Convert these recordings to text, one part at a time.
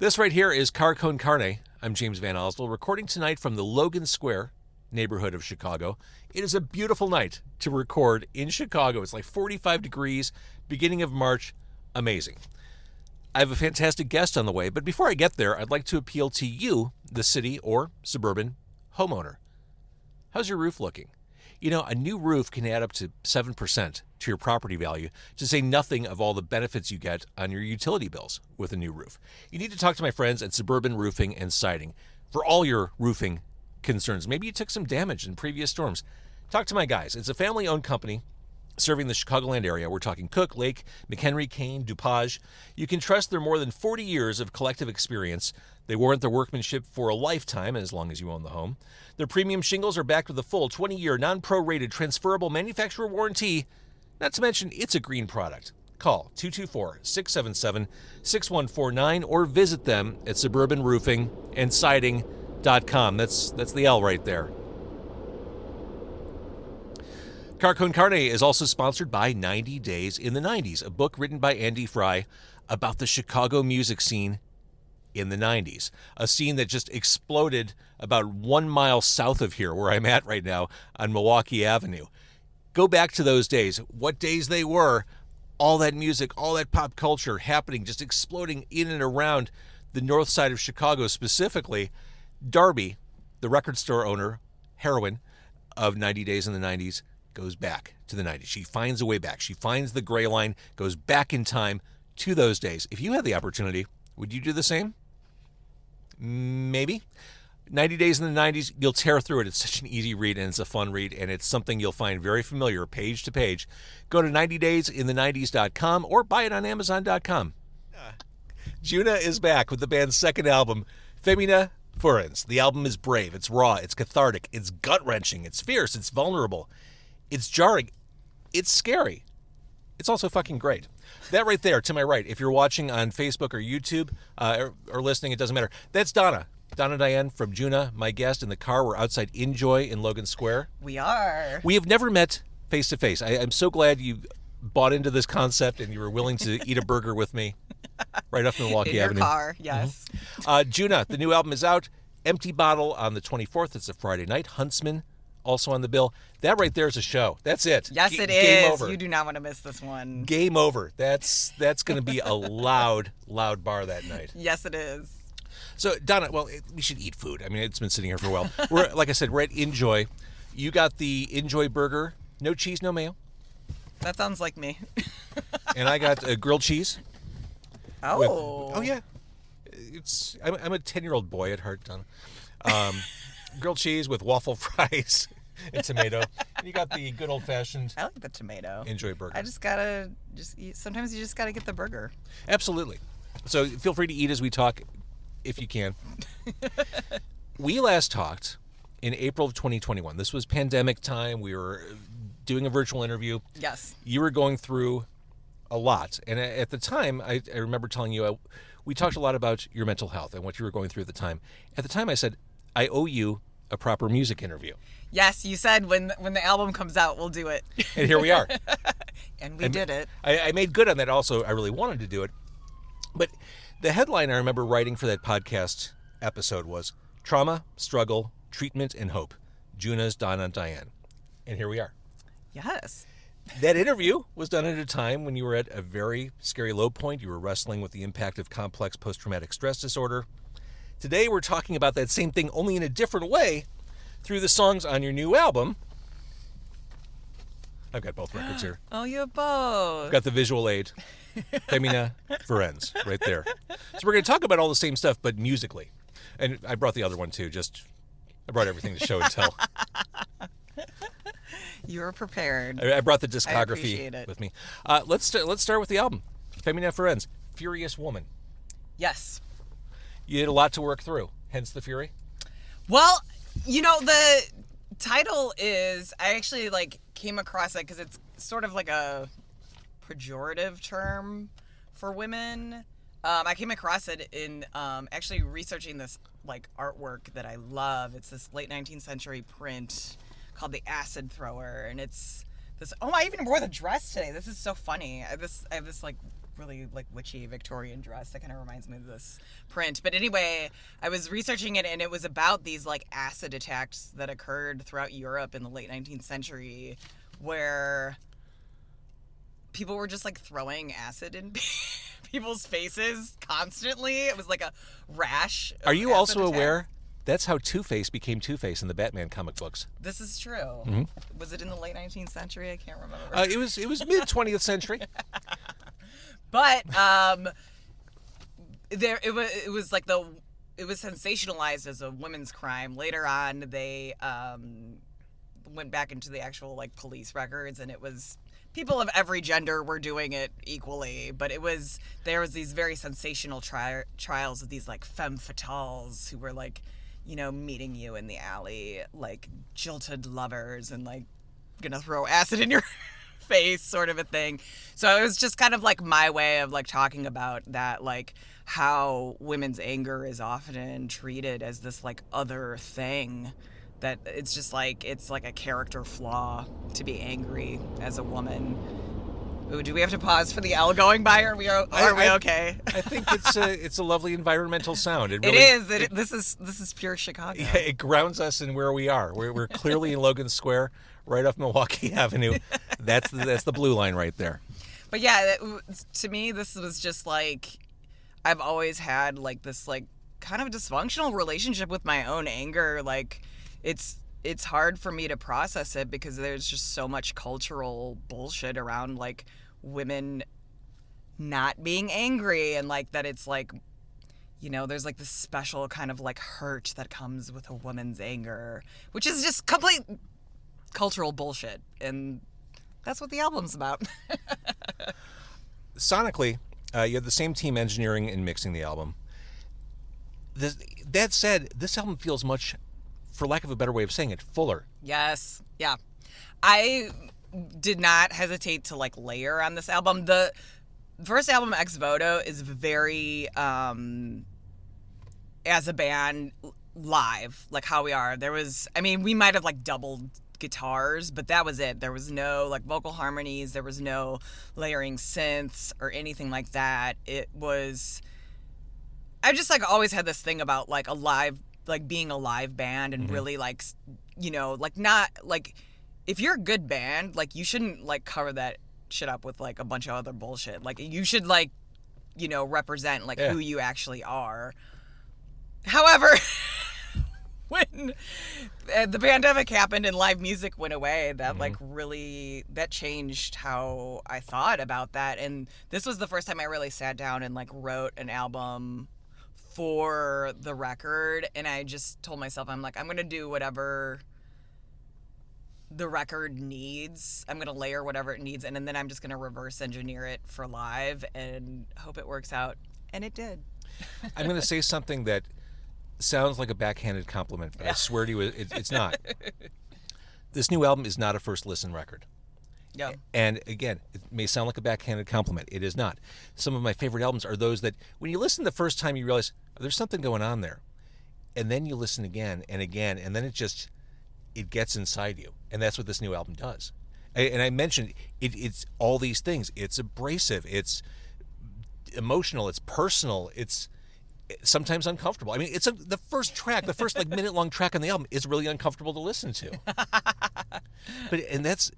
This right here is Car Con Carne. I'm James Van Osdell, recording tonight from the Logan Square neighborhood of Chicago. It is a beautiful night to record in Chicago. It's like 45 degrees, beginning of March. Amazing. I have a fantastic guest on the way, but before I get there, I'd like to appeal to you, the city or suburban homeowner. How's your roof looking? You know, a new roof can add up to 7% to your property value, to say nothing of all the benefits you get on your utility bills with a new roof. You need to talk to my friends at Suburban Roofing and Siding for all your roofing concerns. Maybe you took some damage in previous storms. Talk to my guys. It's a family-owned company serving the Chicagoland area. We're talking Cook, Lake, McHenry, Kane, DuPage. You can trust their more than 40 years of collective experience. They warrant their workmanship for a lifetime, as long as you own the home. Their premium shingles are backed with a full 20-year non-prorated transferable manufacturer warranty. Not to mention, it's a green product. Call 224-677-6149 or visit them at suburbanroofingandsiding.com. That's the L right there. Car Con Carne is also sponsored by 90 Days in the 90s, a book written by Andy Fry about the Chicago music scene in the 90s, a scene that just exploded about 1 mile south of here, where I'm at right now, on Milwaukee Avenue. Go back to those days, what days they were, all that music, all that pop culture happening, just exploding in and around the north side of Chicago specifically. Darby, the record store owner, heroine of 90 Days in the 90s, goes back to the 90s. She finds a way back. She finds the gray line, goes back in time to those days. If you had the opportunity, would you do the same? Maybe. 90 Days in the 90s, you'll tear through it. It's such an easy read, and it's a fun read, and it's something you'll find very familiar page to page. Go to 90daysinthe90s.com or buy it on amazon.com. Djunah is back with the band's second album, Femina Furens. The album is brave, it's raw, it's cathartic, it's gut-wrenching, it's fierce, it's vulnerable, it's jarring, it's scary. It's also fucking great. That right there, to my right, if you're watching on Facebook or YouTube or listening, it doesn't matter. That's Donna Diane of Djunah, my guest in the car. We're outside Innjoy in Logan Square. We are. We have never met face-to-face. I'm so glad you bought into this concept and you were willing to eat a burger with me right off Milwaukee Avenue. In your car, yes. Djunah, the new album is out. Empty Bottle on the 24th. It's a Friday night. Huntsmen also on the bill. That right there is a show. That's it. Yes, it Game is. over. You do not want to miss this one. Game over. That's going to be a loud bar that night. Yes, it is. So, Donna, well, we should eat food. I mean, it's been sitting here for a while. Like I said, we're at Innjoy. You got the Innjoy burger. No cheese, no mayo. That sounds like me. And I got a grilled cheese. Oh. Oh, yeah. I'm a 10-year-old boy at heart, Donna. Grilled cheese with waffle fries and tomato. And you got the good old-fashioned I like the tomato. Innjoy burger. I just gotta eat. Sometimes you just gotta get the burger. Absolutely. So feel free to eat as we talk, if you can. We last talked in April of 2021. This was pandemic time. We were doing a virtual interview. Yes. You were going through a lot. And at the time, I remember telling you, we talked a lot about your mental health and what you were going through at the time. At the time, I said, I owe you a proper music interview. Yes, you said when the album comes out, we'll do it. And here we are. And we did it. I made good on that also. I really wanted to do it. But the headline I remember writing for that podcast episode was Trauma, Struggle, Treatment, and Hope. Djunah's Donna Diane. And here we are. Yes. That interview was done at a time when you were at a very scary low point. You were wrestling with the impact of complex post-traumatic stress disorder. Today we're talking about that same thing, only in a different way, through the songs on your new album. I've got both records here. Oh, you have both. I've got the visual aid. Femina Furens, right there. So we're going to talk about all the same stuff, but musically. And I brought the other one too. I brought everything to show and tell. You were prepared. I brought the discography it. with me. Let's start with the album. Femina Furens, Furious Woman. Yes. You had a lot to work through, hence the fury. Well, the title is, I actually came across it because it's sort of like a pejorative term for women. I came across it in actually researching this artwork that I love. It's this late 19th century print called the Acid Thrower, and it's this. Oh, I even wore the dress today. This is so funny. I have this really like witchy Victorian dress that kind of reminds me of this print. But anyway, I was researching it, and it was about these like acid attacks that occurred throughout Europe in the late 19th century, where people were just like throwing acid in people's faces constantly. It was like a rash. Are you also attacks. aware? That's how Two-Face became Two-Face in the Batman comic books. This is true. Mm-hmm. Was it in the late 19th century? I can't remember. It was mid 20th century. But it was sensationalized as a women's crime. Later on, they went back into the actual like police records, and it was people of every gender were doing it equally. But there was these very sensational trials of these like femme fatales who were like, you know, meeting you in the alley like jilted lovers and like gonna throw acid in your face sort of a thing. So it was just kind of like my way of like talking about that, like how women's anger is often treated as this like other thing, that it's just like it's like a character flaw to be angry as a woman. Ooh, do we have to pause for the L going by? Are we okay? I think it's a lovely environmental sound. It is. This is pure Chicago. Yeah, it grounds us in where we are. We're clearly in Logan Square, right off Milwaukee Avenue. That's the blue line right there. But yeah, to me, this was just like, I've always had like this like kind of dysfunctional relationship with my own anger. Like it's hard for me to process it because there's just so much cultural bullshit around like women not being angry, and like that it's like, you know, there's like this special kind of like hurt that comes with a woman's anger, which is just complete cultural bullshit. And that's what the album's about. Sonically, you have the same team engineering and mixing the album. That said, this album feels much, for lack of a better way of saying it, fuller. Yes. Yeah. I did not hesitate to like layer on this album. The first album, Ex Voto, is very, as a band, live, like how we are. We might have like doubled guitars, but that was it. There was no like vocal harmonies. There was no layering synths or anything like that. I just like always had this thing about like being a live band and really like, you know, like not like, if you're a good band, like you shouldn't like cover that shit up with like a bunch of other bullshit. Like you should like, you know, represent like who you actually are. However, when the pandemic happened and live music went away, that like really, that changed how I thought about that. And this was the first time I really sat down and like wrote an album for the record. And I just told myself, I'm like, I'm going to do whatever the record needs. I'm going to layer whatever it needs. And then I'm just going to reverse engineer it for live and hope it works out. And it did. I'm going to say something that sounds like a backhanded compliment, but I swear to you, it's not. This new album is not a first listen record. Yeah. And again, it may sound like a backhanded compliment. It is not. Some of my favorite albums are those that when you listen the first time, you realize there's something going on there. And then you listen again and again, and then it gets inside you. And that's what this new album does. And I mentioned it's all these things. It's abrasive. It's emotional. It's personal. It's sometimes uncomfortable. I mean, the first like minute-long track on the album is really uncomfortable to listen to. And that's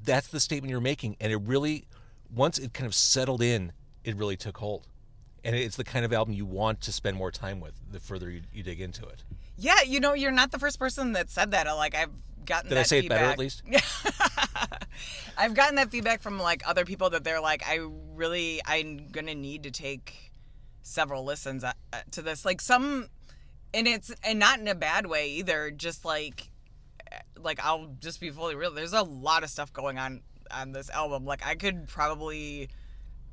the statement you're making. And it really, once it kind of settled in, it really took hold. And it's the kind of album you want to spend more time with the further you dig into it. Yeah, you know, you're not the first person that said that. Like, I've gotten that feedback. Did I say it better at least? I've gotten that feedback from like other people that they're like, I'm gonna need to take several listens to this. Like and not in a bad way either. Just like I'll just be fully real. There's a lot of stuff going on this album. Like I could probably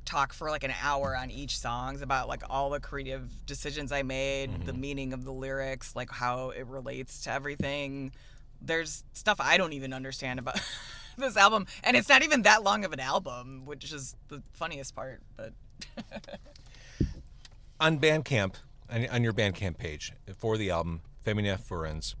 talk for like an hour on each songs about like all the creative decisions I made, the meaning of the lyrics, like how it relates to everything. There's stuff I don't even understand about this album, and it's not even that long of an album, which is the funniest part. But on Bandcamp, on your Bandcamp page for the album, Femina Furens,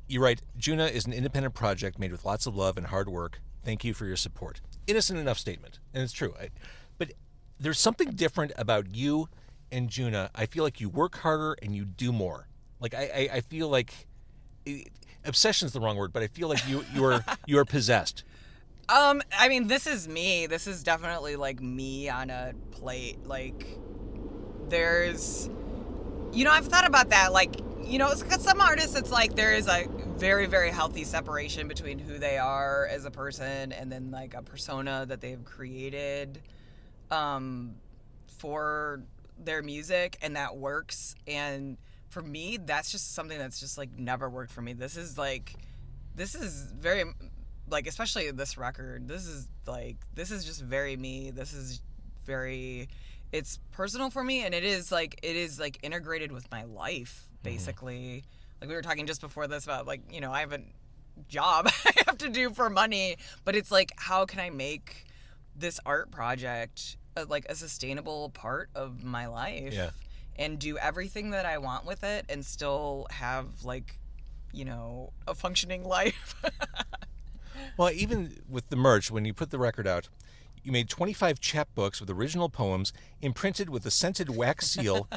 you write, Djunah is an independent project made with lots of love and hard work, Thank you for your support. Innocent enough statement, and it's true. But there's something different about you and Djunah. I feel like you work harder and you do more. Like I feel like obsession's the wrong word, but I feel like you are possessed. I mean, this is me. This is definitely like me on a plate. Like, there's, I've thought about that. Like, it's because some artists, it's like there is a very, very healthy separation between who they are as a person and then like a persona that they've created for their music, and that works. And for me, that's just something that's just like never worked for me. This is very, like, especially this record, this is just very me. This is very, it's personal for me, and it is like integrated with my life, basically. Like, we were talking just before this about, like, I have a job I have to do for money, but it's like, how can I make this art project like a sustainable part of my life? Yeah. And do everything that I want with it and still have, like, a functioning life. Well, even with the merch, when you put the record out, you made 25 chapbooks with original poems, imprinted with a scented wax seal,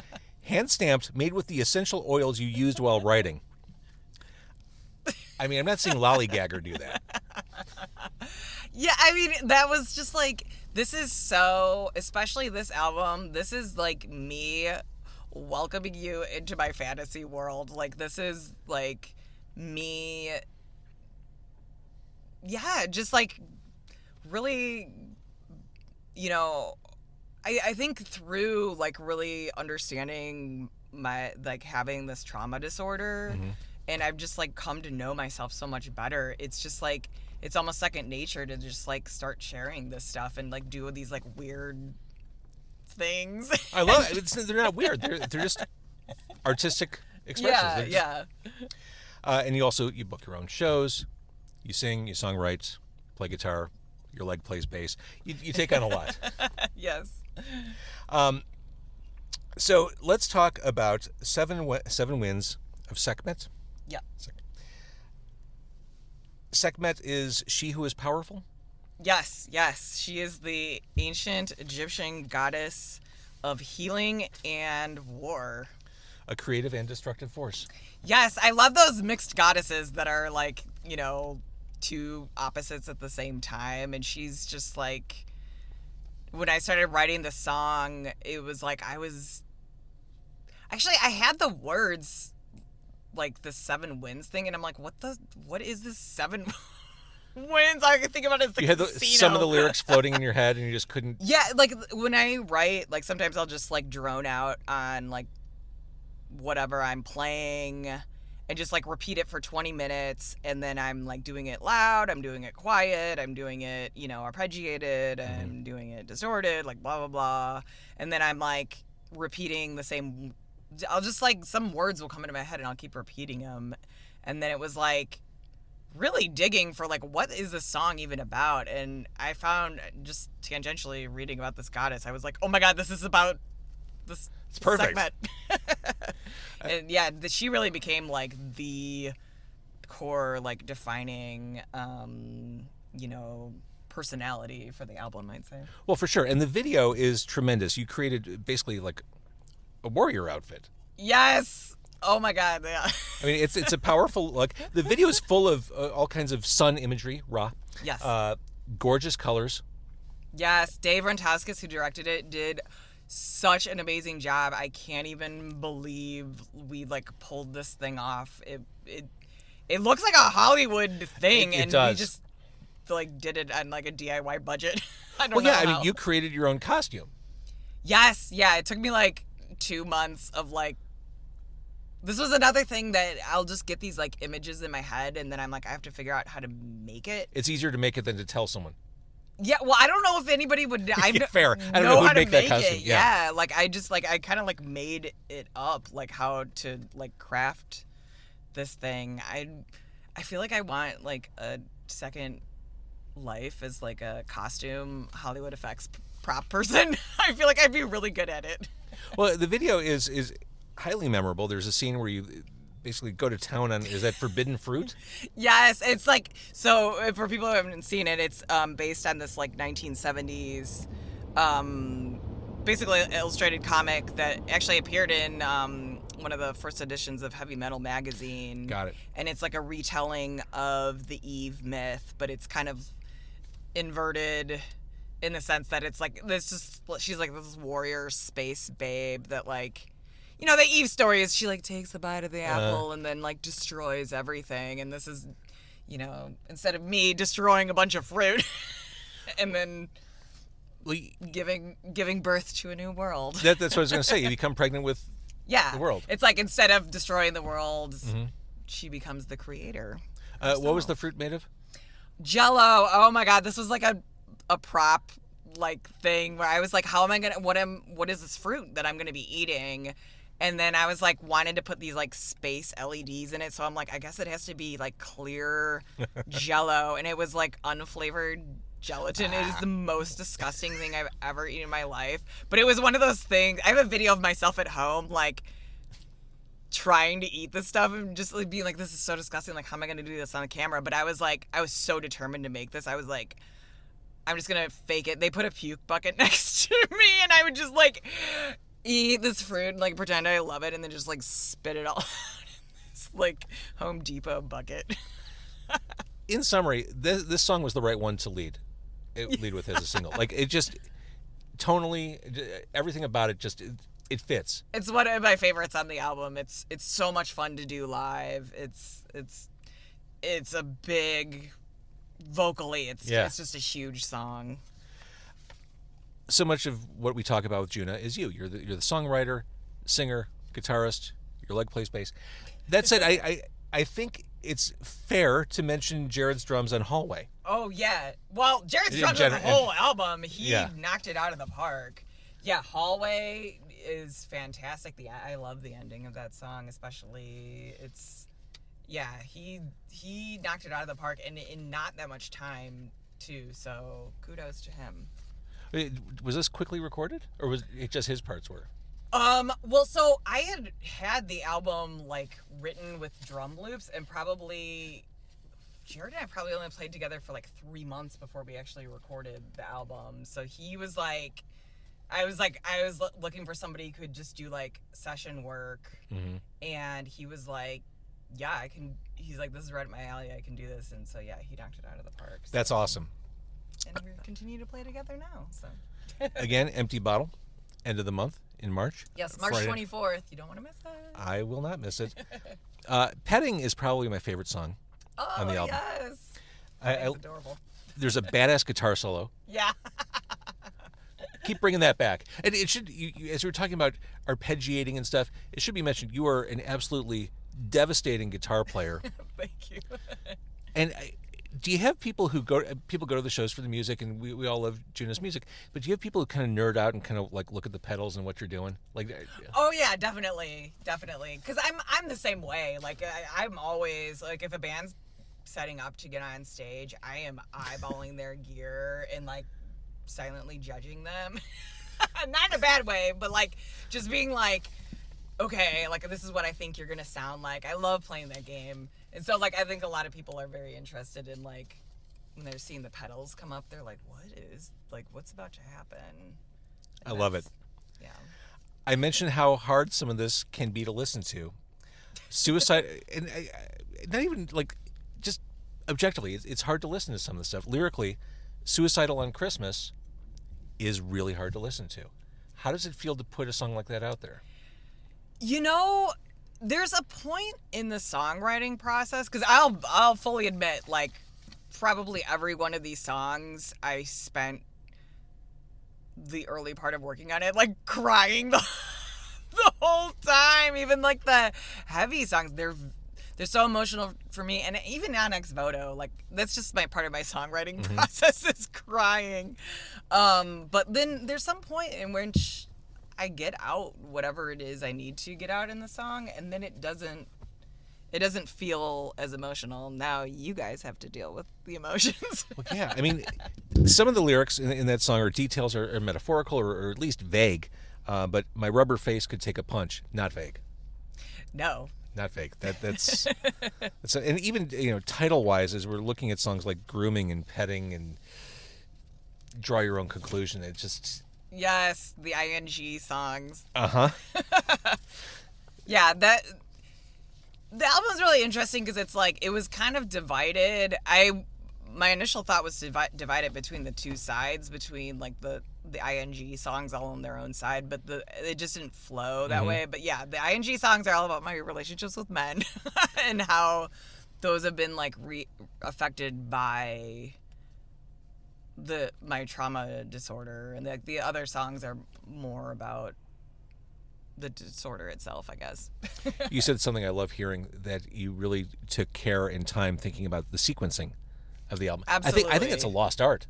hand-stamped, made with the essential oils you used while writing. I mean, I'm not seeing Lollygagger do that. Yeah, I mean, that was just like, this is so, especially this album, this is like me welcoming you into my fantasy world. Like, this is like me, yeah, just like really, I think through like really understanding my, like, having this trauma disorder, and I've just like come to know myself so much better. It's just like, it's almost second nature to just like start sharing this stuff and like do these like weird things. I love it. They're not weird. They're just artistic expressions. Yeah. And you book your own shows. You sing, you songwrite, play guitar. Your leg plays bass. You take on a lot. Yes. So let's talk about seven wins of Sekhmet. Yeah. Sekhmet is she who is powerful? Yes. She is the ancient Egyptian goddess of healing and war. A creative and destructive force. Yes, I love those mixed goddesses that are like, two opposites at the same time. And she's just like, when I started writing the song, it was like I had the words, like the 7 winds thing, and I'm like, what is this 7 winds? I could think about it as the casino. You had some of the lyrics floating in your head and you just couldn't. Yeah, like when I write, like sometimes I'll just like drone out on like whatever I'm playing and just like repeat it for 20 minutes, and then I'm like doing it loud, I'm doing it quiet, I'm doing it, arpeggiated, I'm doing it distorted, like blah blah blah, and then I'm like repeating the same. I'll just like, some words will come into my head and I'll keep repeating them, and then it was like really digging for like, what is this song even about? And I found, just tangentially reading about this goddess, I was like, oh my god, this is about this. It's perfect. Segment. And yeah, she really became like the core, like defining, personality for the album, I'd say. Well, for sure. And the video is tremendous. You created basically like a warrior outfit. Yes. Oh my god. Yeah. I mean, it's a powerful look. The video is full of all kinds of sun imagery, raw. Yes. Gorgeous colors. Yes. Dave Rentowskis, who directed it, did such an amazing job. I can't even believe we like pulled this thing off. It looks like a Hollywood thing, It and does. we just like did it on like a DIY budget. I don't Well, know. yeah, I how. mean, you created your own costume. Yes, yeah. It took me like 2 months of like. This was another thing that I'll just get these like images in my head, and then I'm like, I have to figure out how to make it. It's easier to make it than to tell someone. Yeah, well, I don't know if anybody would. I Fair. I don't know know who'd how to make that make costume. it. Yeah. Yeah, like I just like I kind of like made it up, like how to like craft this thing. I feel like I want like a second life as like a costume Hollywood effects prop person. I feel like I'd be really good at it. Well, the video is highly memorable. There's a scene where you basically go to town on, is that forbidden fruit? Yes, it's like, so for people who haven't seen it, it's based on this like 1970s basically illustrated comic that actually appeared in one of the first editions of Heavy Metal magazine. Got it. And it's like a retelling of the Eve myth, but it's kind of inverted in the sense that it's like this, just she's like this warrior space babe that, like, you know, the Eve story is she like takes a bite of the apple and then like destroys everything, and this is, you know, instead of me destroying a bunch of fruit and then giving birth to a new world. That's what I was going to say. You become pregnant with the world. It's like instead of destroying the world, she becomes the creator. What was the fruit made of? Jello. Oh my God, this was like a prop like thing where I was like, how am I gonna what is this fruit that I'm gonna be eating? And then I was like, wanted to put these like space LEDs in it, so I'm like, I guess it has to be like clear Jello, and it was like unflavored gelatin. It is the most disgusting thing I've ever eaten in my life. But it was one of those things. I have a video of myself at home like trying to eat this stuff and just like being like, this is so disgusting, like how am I gonna do this on the camera? But I was so determined to make this. I was like, I'm just gonna fake it. They put a puke bucket next to me and I would just like eat this fruit and like pretend I love it and then just like spit it all out in this like Home Depot bucket. In summary, this song was the right one to lead with as a single. Like, it just tonally, everything about it just it fits. It's one of my favorites on the album. It's so much fun to do live. It's a big vocally. It's just a huge song. So much of what we talk about with Djunah is you. You're the songwriter, singer, guitarist. Your leg plays bass. That said, I think it's fair to mention Jared's drums on Hallway. Oh yeah. Well, Jared's drums on the whole album. He knocked it out of the park. Yeah, Hallway is fantastic. I love the ending of that song, especially. He knocked it out of the park and in not that much time too. So kudos to him. Was this quickly recorded, or was it just his parts were? Well, so I had the album like written with drum loops, and probably Jared and I probably only played together for like 3 months before we actually recorded the album. So he was like, I was looking for somebody who could just do like session work, and he was like, yeah, I can. He's like, this is right up my alley. I can do this, and so yeah, he knocked it out of the park. So. That's awesome. And we continue to play together now. So again, Empty Bottle, end of the month in March. Yes, March 24th. You don't want to miss that. I will not miss it. Petting is probably my favorite song on the album. Yes. It's adorable. There's a badass guitar solo. Yeah. Keep bringing that back. And it should, as we were talking about arpeggiating and stuff, it should be mentioned you are an absolutely devastating guitar player. Thank you. And do you have people go to the shows for the music, and we all love Djunah's music, but do you have people who kind of nerd out and kind of like look at the pedals and what you're doing? Like, oh yeah, definitely, because I'm the same way. Like I'm always like, if a band's setting up to get on stage, I am eyeballing their gear and like silently judging them. Not in a bad way, but like just being like, okay, like this is what I think you're gonna sound like. I love playing that game. And so, like, I think a lot of people are very interested in, like, when they're seeing the pedals come up, they're like, what's about to happen? And I love it. Yeah. I mentioned how hard some of this can be to listen to. Suicide, and not even, like, just objectively, it's hard to listen to some of the stuff. Lyrically, Suicidal on Christmas is really hard to listen to. How does it feel to put a song like that out there? You know, there's a point in the songwriting process, because I'll fully admit, like, probably every one of these songs, I spent the early part of working on it, like, crying the whole time. Even, like, the heavy songs, they're so emotional for me. And even on Ex Voto, like, that's just part of my songwriting process is crying. But then there's some point in which I get out whatever it is I need to get out in the song, and then it doesn't feel as emotional. Now you guys have to deal with the emotions. Well, yeah, I mean, some of the lyrics in that song are details are metaphorical or at least vague, but my rubber face could take a punch. Not vague. No. not fake. That's and even title wise, as we're looking at songs like grooming and petting and draw your own conclusion, it just yes, the ing songs. Yeah, the album's really interesting because it's like it was kind of divided. My initial thought was to divide it between the two sides, between like the ing songs all on their own side, but it just didn't flow that way. But yeah, the ing songs are all about my relationships with men and how those have been like affected by my trauma disorder, and the other songs are more about the disorder itself, I guess. You said something I love hearing, that you really took care and time thinking about the sequencing of the album. Absolutely. I think it's a lost art.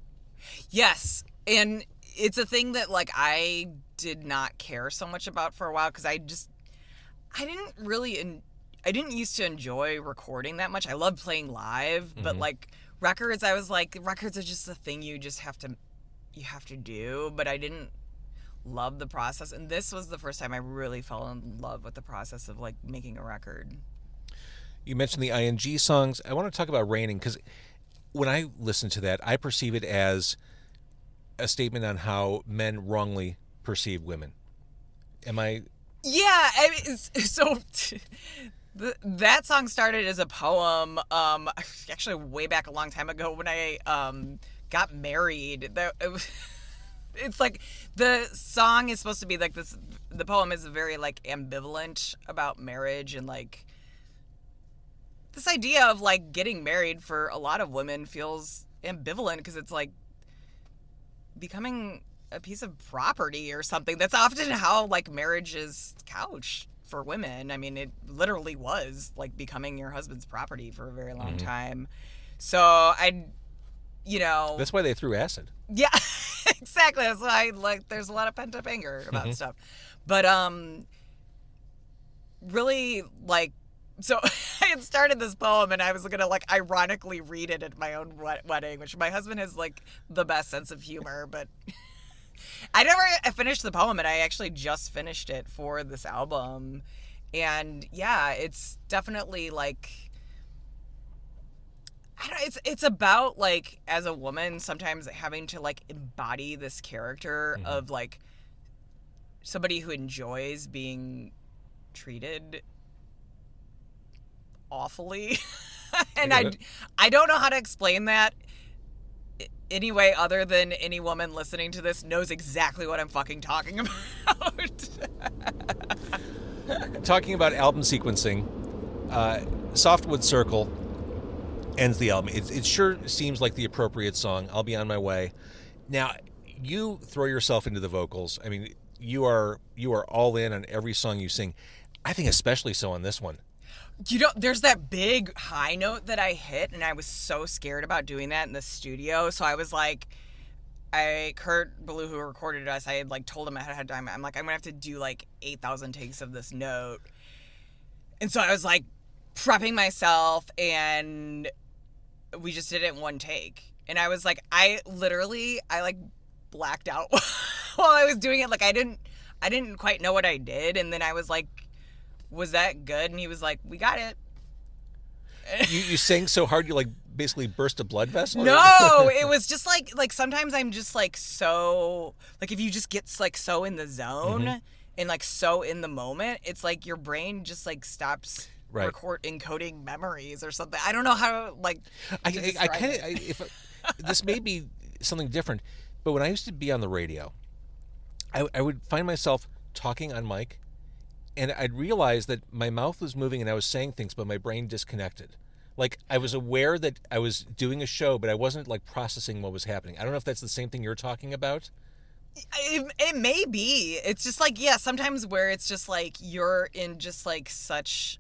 Yes, and it's a thing that like I did not care so much about for a while because I didn't used to enjoy recording that much. I love playing live, but like records, I was like, records are just a thing you just have to do, but I didn't love the process. And this was the first time I really fell in love with the process of like making a record. You mentioned the ing songs. I want to talk about Raining, because when I listen to that, I perceive it as a statement on how men wrongly perceive women. Am I? Yeah, I mean, so that song started as a poem. Actually, way back a long time ago when I got married. It's like the song is supposed to be like this. The poem is very like ambivalent about marriage, and like this idea of like getting married for a lot of women feels ambivalent because it's like becoming a piece of property or something. That's often how like marriage is couched for women. I mean, it literally was like becoming your husband's property for a very long time. So that's why they threw acid. Yeah, exactly. That's why like there's a lot of pent up anger about stuff. But really like, so I had started this poem and I was gonna like ironically read it at my own wedding, which my husband has like the best sense of humor, but I never finished the poem, and I actually just finished it for this album. And yeah, it's definitely like, I don't know, it's about like as a woman sometimes having to like embody this character of like somebody who enjoys being treated awfully. And I don't know how to explain that any way other than any woman listening to this knows exactly what I'm fucking talking about. Talking about album sequencing, Softwood Circle ends the album. It sure seems like the appropriate song. I'll Be On My Way. Now, you throw yourself into the vocals. I mean, you are all in on every song you sing. I think especially so on this one. There's that big high note that I hit, and I was so scared about doing that in the studio. So I was like, Kurt Ballou, who recorded us, I had like told him ahead of time, I'm like, I'm gonna have to do like 8,000 takes of this note. And so I was like prepping myself, and we just did it in one take. And I was like, I like blacked out while I was doing it. Like I didn't quite know what I did. And then I was like, was that good? And he was like, we got it. You sang so hard you like basically burst a blood vessel? No, it was just like sometimes I'm just like so, like if you just get like so in the zone and like so in the moment, it's like your brain just like stops encoding memories or something. I don't know how to like this may be something different, but when I used to be on the radio, I would find myself talking on mic, and I'd realize that my mouth was moving and I was saying things, but my brain disconnected. Like I was aware that I was doing a show, but I wasn't like processing what was happening. I don't know if that's the same thing you're talking about. It may be. It's just like, yeah, sometimes where it's just like you're in just like such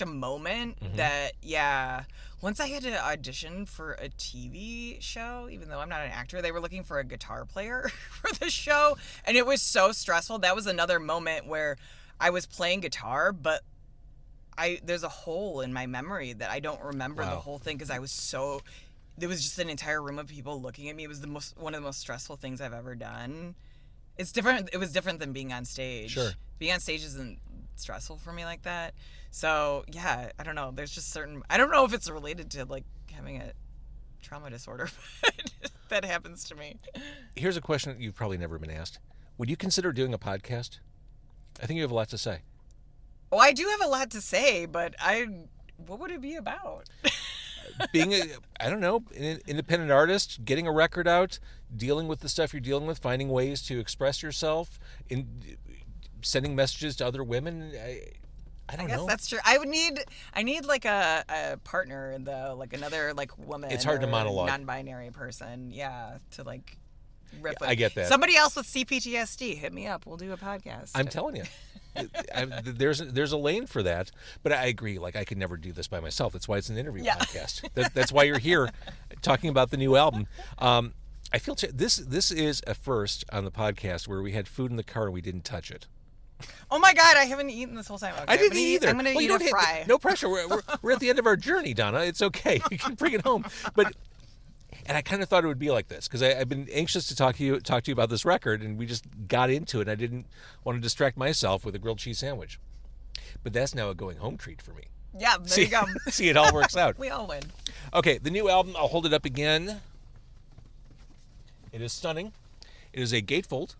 a moment that, yeah. Once I had to audition for a TV show, even though I'm not an actor, they were looking for a guitar player for the show, and it was so stressful. That was another moment where I was playing guitar, but there's a hole in my memory that I don't remember the whole thing because I was so. There was just an entire room of people looking at me. It was one of the most stressful things I've ever done. It's different. It was different than being on stage. Sure. Being on stage isn't stressful for me like that. So yeah, I don't know. There's just certain. I don't know if it's related to like having a trauma disorder, but that happens to me. Here's a question that you've probably never been asked. Would you consider doing a podcast? I think you have a lot to say. Oh, I do have a lot to say, but what would it be about? Being I don't know, an independent artist, getting a record out, dealing with the stuff you're dealing with, finding ways to express yourself, in sending messages to other women. I don't know. I guess that's true. I need like a partner though, like another like woman. It's hard to monologue. Non-binary person, yeah, to like riff with. I get that. Somebody else with C-PTSD, hit me up. We'll do a podcast. I'm telling you. There's a lane for that, but I agree. Like I could never do this by myself. That's why it's an interview podcast. That's why you're here, talking about the new album. I feel this is a first on the podcast where we had food in the car and we didn't touch it. Oh my God, I haven't eaten this whole time. Okay, I didn't eat either. I'm gonna eat a fry. No pressure. We're at the end of our journey, Donna. It's okay. You can bring it home. And I kind of thought it would be like this because I've been anxious to talk to you about this record, and we just got into it. And I didn't want to distract myself with a grilled cheese sandwich, but that's now a going home treat for me. Yeah, there you go. See, it all works out. We all win. Okay, the new album. I'll hold it up again. It is stunning. It is a gatefold.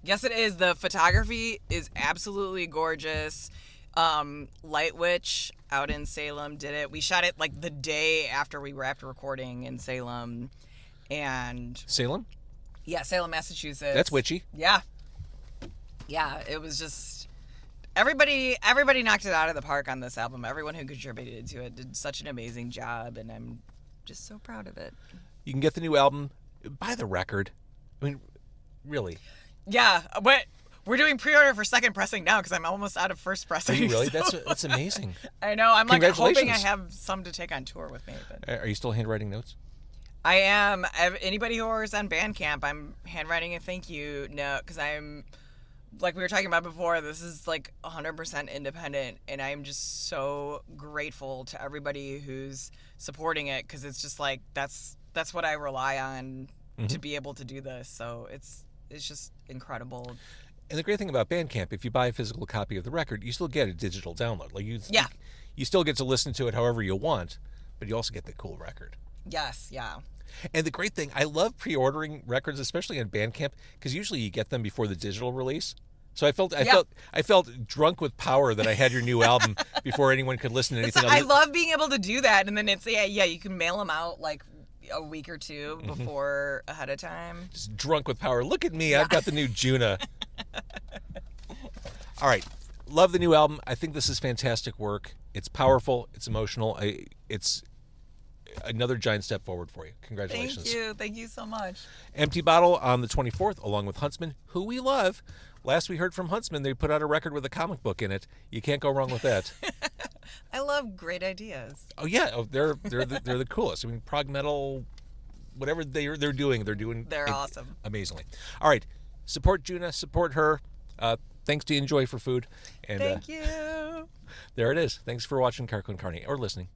Yes, it is. The photography is absolutely gorgeous. Light Witch out in Salem did it. We shot it like the day after we wrapped recording in Salem. And Salem? Yeah, Salem, Massachusetts. That's witchy. Yeah. Yeah, it was just everybody knocked it out of the park on this album. Everyone who contributed to it did such an amazing job, and I'm just so proud of it. You can get the new album, buy the record. I mean, really. Yeah, but we're doing pre-order for second pressing now because I'm almost out of first pressing. Are you really? So. That's amazing. I know. I'm like hoping I have some to take on tour with me. But. Are you still handwriting notes? I am. Anybody who orders on Bandcamp, I'm handwriting a thank you note because I'm, like we were talking about before, this is like 100% independent, and I'm just so grateful to everybody who's supporting it because it's just like that's what I rely on to be able to do this. So it's just incredible. And the great thing about Bandcamp, if you buy a physical copy of the record, you still get a digital download. Like you still get to listen to it however you want, but you also get the cool record. Yes, yeah. And the great thing, I love pre-ordering records, especially on Bandcamp, because usually you get them before the digital release. So I felt drunk with power that I had your new album before anyone could listen to anything. I love being able to do that, and then it's you can mail them out like a week or two before ahead of time. Just drunk with power. Look at me. I've got the new Djunah. All right. Love the new album. I think this is fantastic work. It's powerful. It's emotional. It's another giant step forward for you. Congratulations. Thank you. Thank you so much. Empty Bottle on the 24th, along with Huntsmen, who we love. Last we heard from Huntsmen, they put out a record with a comic book in it. You can't go wrong with that. I love great ideas. Oh yeah, they're the coolest. I mean, prog metal, whatever they're doing, They're awesome. Amazingly. All right, support Djunah, support her. Thanks to Innjoy for food. And thank you. There it is. Thanks for watching Carco and Carney or listening.